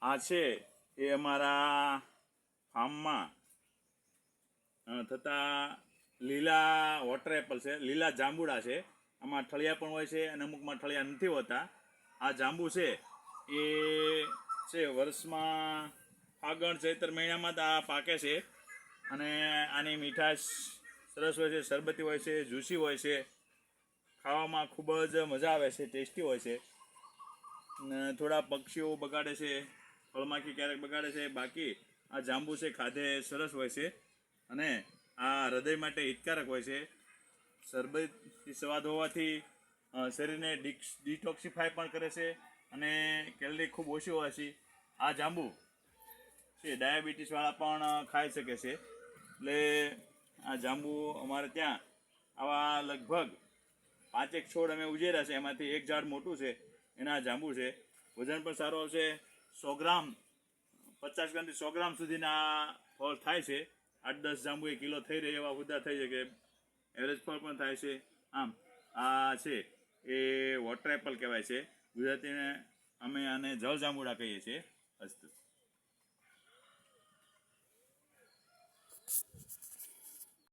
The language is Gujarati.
આ છે એ અમારા ફાર્મમાં થતા લીલા વોટર એપલ છે, લીલા જાંબુડા છે. આમાં ઠળિયા પણ હોય છે અને અમુકમાં ઠળિયા નથી હોતા. આ જાંબુ છે એ છે વર્ષમાં ફાગણ ચૈત્ર મહિનામાં તો આ પાકે છે અને આની મીઠાશ સરસ હોય છે, શરબતી હોય છે, જ્યુસી હોય છે, ખાવામાં ખૂબ જ મજા આવે છે, ટેસ્ટી હોય છે. થોડા પક્ષીઓ બગાડે છે, ફળમાખી ક્યારેક બગાડે છે, બાકી આ જાંબુ છે ખાધે સરસ હોય છે અને આ હૃદય માટે હિતકારક હોય છે. શરબતી સ્વાદ હોવાથી શરીરને ડિટોક્સિફાય પણ કરે છે અને કેલરી ખૂબ ઓછી હોવાથી આ જાંબુ છે ડાયાબિટીસવાળા પણ ખાઈ શકે છે. એટલે આ જાંબુ અમારે ત્યાં આવા લગભગ 5 છોડ અમે ઉજેર્યા છે, એમાંથી એક ઝાડ મોટું છે, એના જાંબુ છે. વજન પણ સારો આવશે, 100 ગ્રામ 50 ગ્રામથી 100 ગ્રામ સુધીના ફળ થાય છે. 8-10 જાંબુ એ કિલો થઈ રહે એવા બધા થઈ શકે, એવરેજ ફળ પણ થાય છે. આમ આ છે એ વોટર એપલ કહેવાય છે, ગુજરાતીને અમે આને જળ જાંબુડા કહીએ છીએ. અસ્તુ.